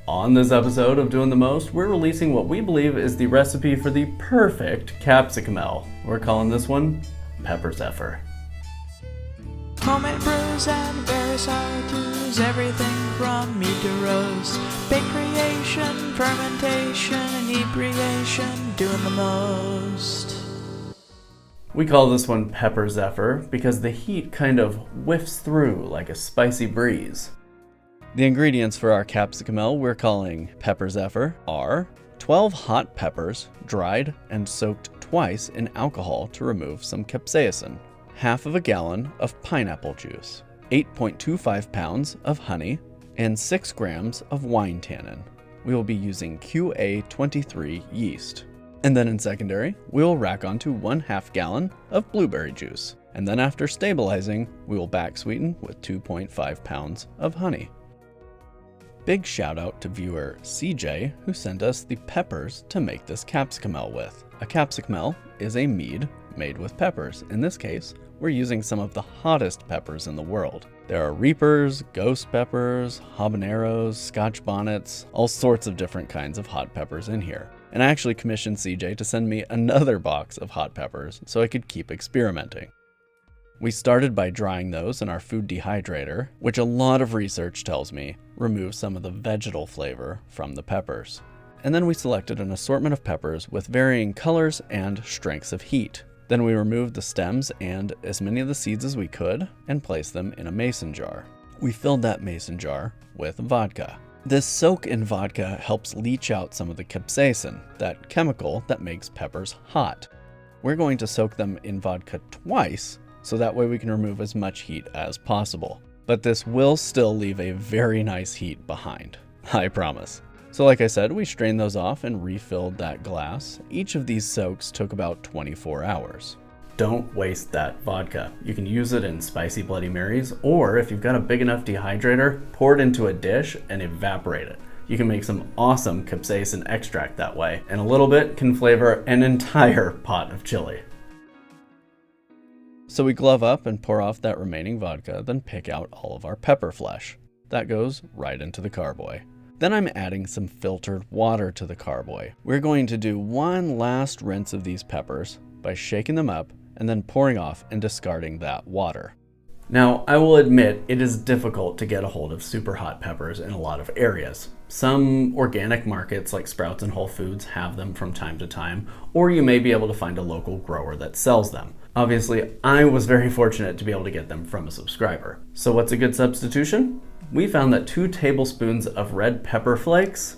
On this episode of Doing the Most, we're releasing what we believe is the recipe for the perfect capsicumel. We're calling this one Pepper Zephyr. Homemade brews and various how-tos, everything from mead to roast, bake creation, fermentation, inebriation, doing the most. We call this one Pepper Zephyr because the heat kind of whiffs through like a spicy breeze. The ingredients for our capsicumel we're calling Pepper Zephyr are 12 hot peppers, dried and soaked twice in alcohol to remove some capsaicin, half of a gallon of pineapple juice, 8.25 pounds of honey, and 6 grams of wine tannin. We will be using QA23 yeast. And then in secondary, we will rack onto 1/2 gallon of blueberry juice. And then after stabilizing, we will back sweeten with 2.5 pounds of honey. Big shout out to viewer CJ who sent us the peppers to make this capsicumel with. A capsicumel is a mead made with peppers. In this case, we're using some of the hottest peppers in the world. There are reapers, ghost peppers, habaneros, scotch bonnets, all sorts of different kinds of hot peppers in here. And I actually commissioned CJ to send me another box of hot peppers so I could keep experimenting. We started by drying those in our food dehydrator, which a lot of research tells me removes some of the vegetal flavor from the peppers. And then we selected an assortment of peppers with varying colors and strengths of heat. Then we removed the stems and as many of the seeds as we could and placed them in a mason jar. We filled that mason jar with vodka. This soak in vodka helps leach out some of the capsaicin, that chemical that makes peppers hot. We're going to soak them in vodka twice, so that way we can remove as much heat as possible. But this will still leave a very nice heat behind, I promise. So like I said, we strained those off and refilled that glass. Each of these soaks took about 24 hours. Don't waste that vodka. You can use it in spicy Bloody Marys, or if you've got a big enough dehydrator, pour it into a dish and evaporate it. You can make some awesome capsaicin extract that way, and a little bit can flavor an entire pot of chili. So we glove up and pour off that remaining vodka, then pick out all of our pepper flesh. That goes right into the carboy. Then I'm adding some filtered water to the carboy. We're going to do one last rinse of these peppers by shaking them up and then pouring off and discarding that water. Now, I will admit it is difficult to get a hold of super hot peppers in a lot of areas. Some organic markets like Sprouts and Whole Foods have them from time to time, or you may be able to find a local grower that sells them. Obviously, I was very fortunate to be able to get them from a subscriber. So what's a good substitution? We found that 2 tablespoons of red pepper flakes,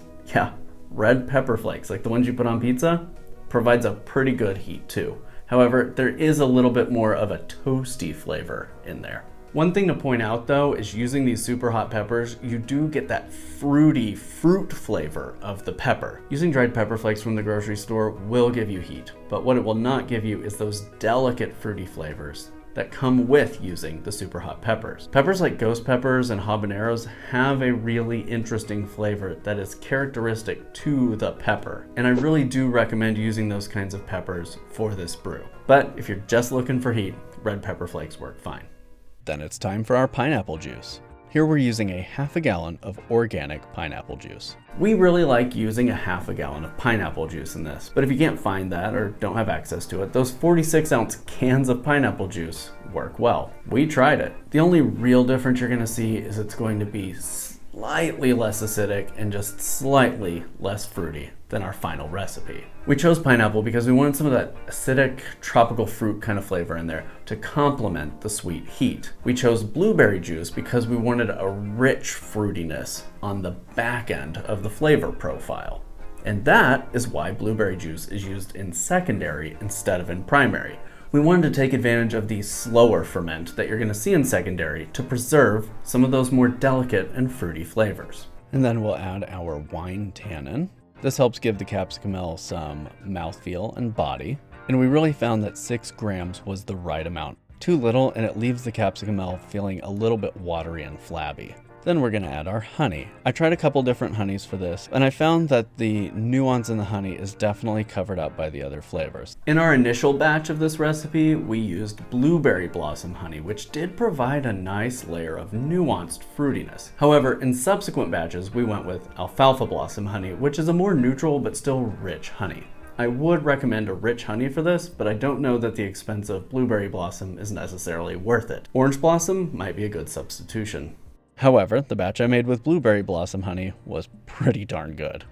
red pepper flakes, like the ones you put on pizza, provides a pretty good heat too. However, there is a little bit more of a toasty flavor in there. One thing to point out though is using these super hot peppers, you do get that fruity fruit flavor of the pepper. Using dried pepper flakes from the grocery store will give you heat, but what it will not give you is those delicate fruity flavors that come with using the super hot peppers. Peppers like ghost peppers and habaneros have a really interesting flavor that is characteristic to the pepper, and I really do recommend using those kinds of peppers for this brew. But if you're just looking for heat, red pepper flakes work fine. Then it's time for our pineapple juice. Here we're using a 1/2 gallon of organic pineapple juice. We really like using a 1/2 gallon of pineapple juice in this, but if you can't find that or don't have access to it, those 46-ounce cans of pineapple juice work well. We tried it. The only real difference you're gonna see is it's going to be slightly less acidic and just slightly less fruity than our final recipe. We chose pineapple because we wanted some of that acidic tropical fruit kind of flavor in there to complement the sweet heat. We chose blueberry juice because we wanted a rich fruitiness on the back end of the flavor profile. And that is why blueberry juice is used in secondary instead of in primary. We wanted to take advantage of the slower ferment that you're going to see in secondary to preserve some of those more delicate and fruity flavors. And then we'll add our wine tannin. This helps give the capsicumel some mouthfeel and body, and we really found that 6 grams was the right amount. Too little and it leaves the capsicumel feeling a little bit watery and flabby. Then we're gonna add our honey. I tried a couple different honeys for this, and I found that the nuance in the honey is definitely covered up by the other flavors. In our initial batch of this recipe, we used blueberry blossom honey, which did provide a nice layer of nuanced fruitiness. However, in subsequent batches, we went with alfalfa blossom honey, which is a more neutral but still rich honey. I would recommend a rich honey for this, but I don't know that the expense of blueberry blossom is necessarily worth it. Orange blossom might be a good substitution. However, the batch I made with blueberry blossom honey was pretty darn good.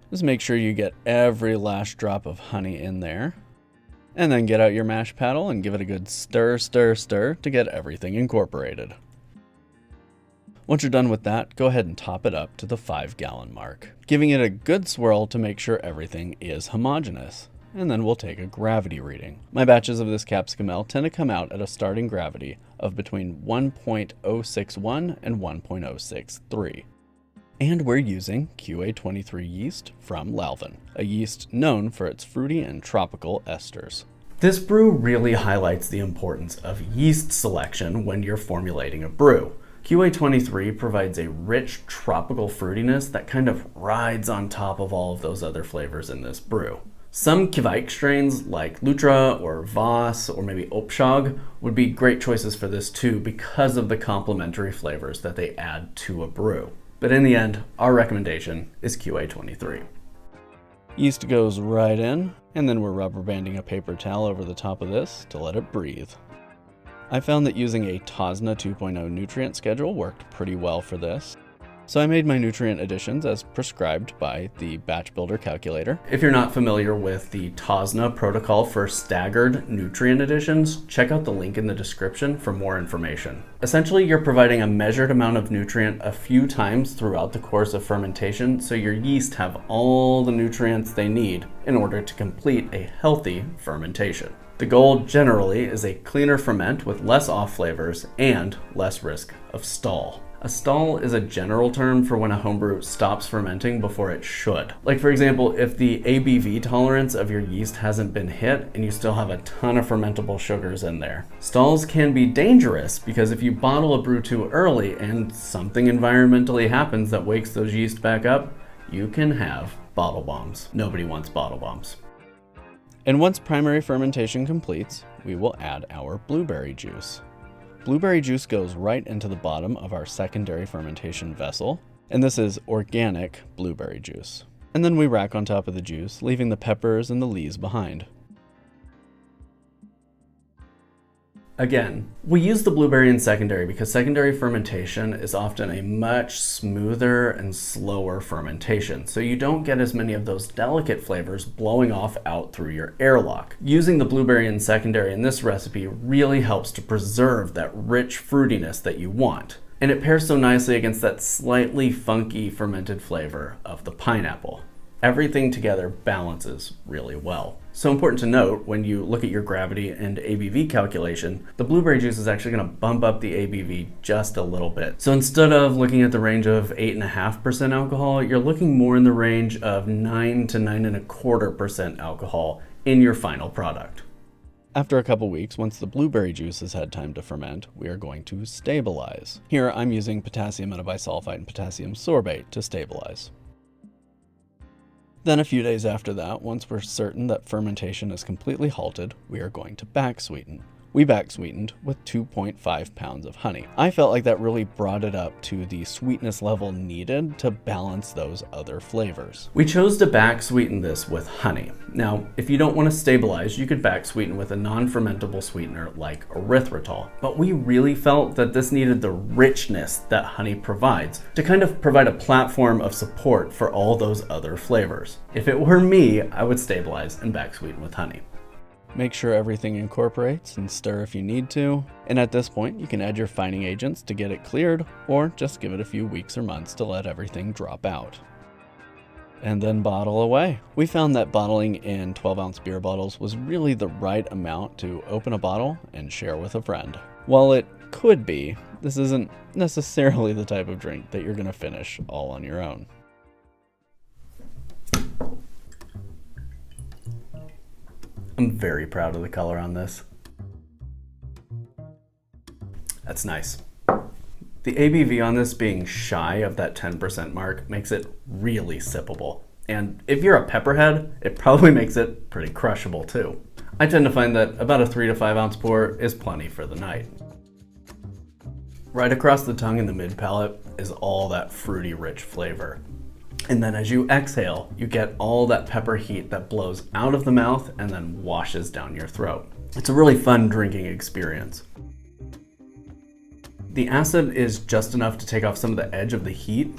Just make sure you get every last drop of honey in there, and then get out your mash paddle and give it a good stir, stir, stir to get everything incorporated. Once you're done with that, go ahead and top it up to the 5-gallon mark, giving it a good swirl to make sure everything is homogeneous. And then we'll take a gravity reading. My batches of this capsicumel tend to come out at a starting gravity of between 1.061 and 1.063. And we're using QA23 yeast from Lalvin, a yeast known for its fruity and tropical esters. This brew really highlights the importance of yeast selection when you're formulating a brew. QA23 provides a rich tropical fruitiness that kind of rides on top of all of those other flavors in this brew. Some Kveik strains like Lutra or Voss or maybe Opshog would be great choices for this too because of the complementary flavors that they add to a brew. But in the end, our recommendation is QA23. Yeast goes right in, and then we're rubber banding a paper towel over the top of this to let it breathe. I found that using a TOSNA 2.0 nutrient schedule worked pretty well for this. So I made my nutrient additions as prescribed by the batch builder calculator. If you're not familiar with the TOSNA protocol for staggered nutrient additions, check out the link in the description for more information. Essentially, you're providing a measured amount of nutrient a few times throughout the course of fermentation, so your yeast have all the nutrients they need in order to complete a healthy fermentation. The goal generally is a cleaner ferment with less off flavors and less risk of stall. A stall is a general term for when a homebrew stops fermenting before it should. Like for example, if the ABV tolerance of your yeast hasn't been hit and you still have a ton of fermentable sugars in there. Stalls can be dangerous because if you bottle a brew too early and something environmentally happens that wakes those yeast back up, you can have bottle bombs. Nobody wants bottle bombs. And once primary fermentation completes, we will add our blueberry juice. Blueberry juice goes right into the bottom of our secondary fermentation vessel, and this is organic blueberry juice. And then we rack on top of the juice, leaving the peppers and the leaves behind. Again, we use the blueberry in secondary because secondary fermentation is often a much smoother and slower fermentation, so you don't get as many of those delicate flavors blowing off out through your airlock. Using the blueberry in secondary in this recipe really helps to preserve that rich fruitiness that you want, and it pairs so nicely against that slightly funky fermented flavor of the pineapple. Everything together balances really well. So important to note, when you look at your gravity and ABV calculation, the blueberry juice is actually going to bump up the ABV just a little bit. So instead of looking at the range of 8.5% alcohol, you're looking more in the range of 9 to 9.25% alcohol in your final product. After a couple weeks, once the blueberry juice has had time to ferment, we are going to stabilize. Here I'm using potassium metabisulfite and potassium sorbate to stabilize. Then a few days after that, once we're certain that fermentation is completely halted, we are going to back sweeten. We back sweetened with 2.5 pounds of honey. I felt like that really brought it up to the sweetness level needed to balance those other flavors. We chose to back sweeten this with honey. Now, if you don't want to stabilize, you could back sweeten with a non-fermentable sweetener like erythritol. But we really felt that this needed the richness that honey provides to kind of provide a platform of support for all those other flavors. If it were me, I would stabilize and back sweeten with honey. Make sure everything incorporates and stir if you need to. And at this point, you can add your fining agents to get it cleared, or just give it a few weeks or months to let everything drop out. And then bottle away. We found that bottling in 12-ounce beer bottles was really the right amount to open a bottle and share with a friend. While it could be, this isn't necessarily the type of drink that you're going to finish all on your own. I'm very proud of the color on this. That's nice. The ABV on this being shy of that 10% mark makes it really sippable. And if you're a pepperhead, it probably makes it pretty crushable too. I tend to find that about a 3 to 5 ounce pour is plenty for the night. Right across the tongue in the mid palate is all that fruity rich flavor. And then as you exhale, you get all that pepper heat that blows out of the mouth and then washes down your throat. It's a really fun drinking experience. The acid is just enough to take off some of the edge of the heat,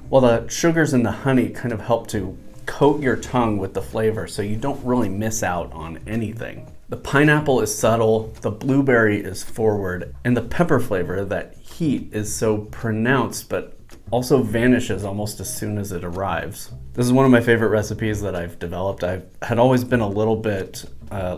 while the sugars and the honey kind of help to coat your tongue with the flavor so you don't really miss out on anything. The pineapple is subtle, the blueberry is forward, and the pepper flavor, that heat, is so pronounced but also vanishes almost as soon as it arrives. This is one of my favorite recipes that I've developed. I had always been a little bit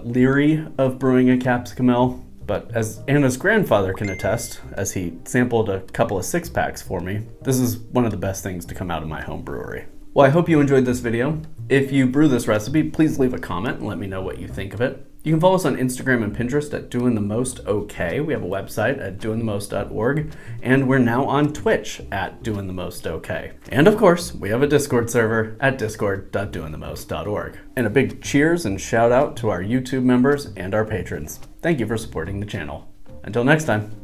leery of brewing a capsicumel, but as Anna's grandfather can attest, as he sampled a couple of 6-packs for me, this is one of the best things to come out of my home brewery. Well, I hope you enjoyed this video. If you brew this recipe, please leave a comment and let me know what you think of it. You can follow us on Instagram and Pinterest at doingthemostokay. We have a website at doingthemost.org, and we're now on Twitch at doingthemostokay. And of course, we have a Discord server at discord.doingthemost.org. And a big cheers and shout out to our YouTube members and our patrons. Thank you for supporting the channel. Until next time,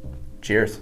cheers.